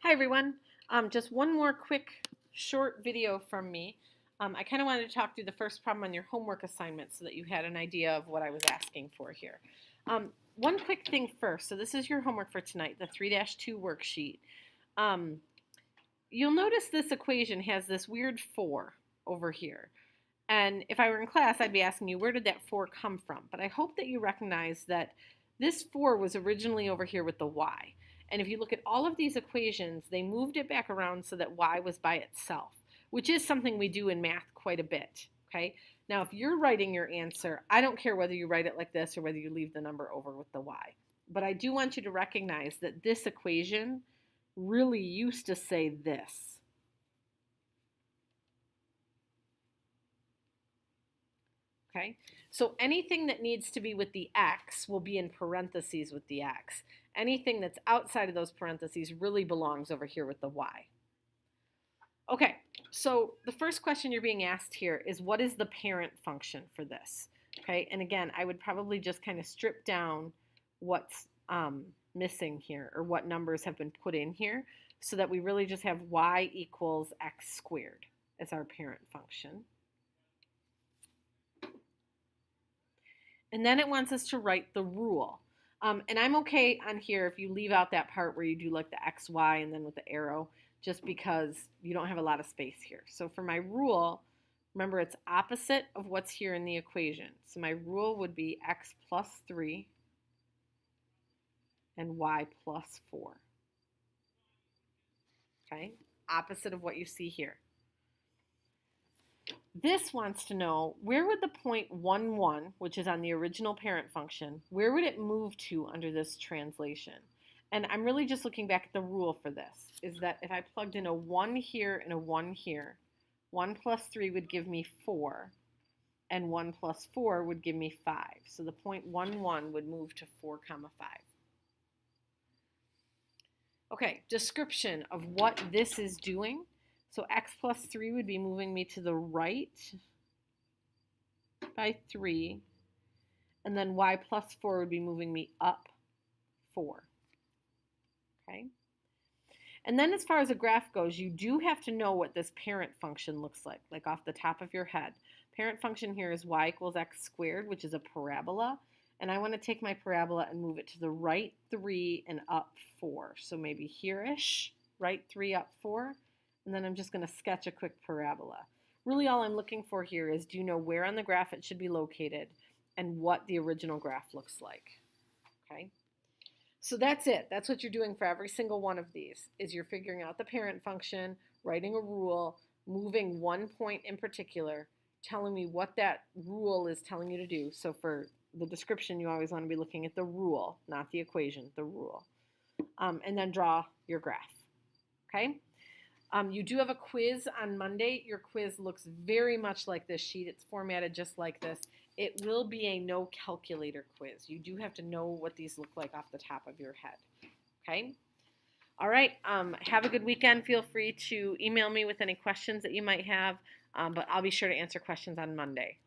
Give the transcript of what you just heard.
Hi everyone. Just one more quick short video from me. I kind of wanted to talk through the first problem on your homework assignment so that you had an idea of what I was asking for here. One quick thing first. So this is your homework for tonight, the 3-2 worksheet. You'll notice this equation has this weird 4 over here. And if I were in class, I'd be asking you, where did that 4 come from? But I hope that you recognize that this 4 was originally over here with the y. And if you look at all of these equations, they moved it back around so that y was by itself, which is something we do in math quite a bit, okay? Now, if you're writing your answer, I don't care whether you write it like this or whether you leave the number over with the y. But I do want you to recognize that this equation really used to say this. Okay? So anything that needs to be with the x will be in parentheses with the x. Anything that's outside of those parentheses really belongs over here with the y. Okay, so the first question you're being asked here is, what is the parent function for this? Okay, and again, I would probably just kind of strip down what's missing here, or what numbers have been put in here, so that we really just have y equals x squared as our parent function. And then it wants us to write the rule. And I'm okay on here if you leave out that part where you do like the x, y, and then with the arrow, just because you don't have a lot of space here. So for my rule, remember it's opposite of what's here in the equation. So my rule would be x plus 3 and y plus 4. Okay, opposite of what you see here. This wants to know, where would the point 1, 1, which is on the original parent function, where would it move to under this translation? And I'm really just looking back at the rule for this, is that if I plugged in a 1 here and a 1 here, 1 plus 3 would give me 4, and 1 plus 4 would give me 5. So the point 1, 1 would move to 4, 5. Okay, description of what this is doing. So x plus 3 would be moving me to the right by 3, and then y plus 4 would be moving me up 4. Okay? And then as far as a graph goes, you do have to know what this parent function looks like off the top of your head. Parent function here is y equals x squared, which is a parabola, and I want to take my parabola and move it to the right 3 and up 4. So maybe here-ish, right 3, up 4. And then I'm just going to sketch a quick parabola. Really all I'm looking for here is, do you know where on the graph it should be located and what the original graph looks like? Okay, so that's it. That's what you're doing for every single one of these, is you're figuring out the parent function, writing a rule, moving one point in particular, telling me what that rule is telling you to do. So for the description, you always want to be looking at the rule, not the equation, the rule. And then draw your graph. Okay? You do have a quiz on Monday. Your quiz looks very much like this sheet. It's formatted just like this. It will be a no calculator quiz. You do have to know what these look like off the top of your head. Okay? All right. Have a good weekend. Feel free to email me with any questions that you might have, but I'll be sure to answer questions on Monday.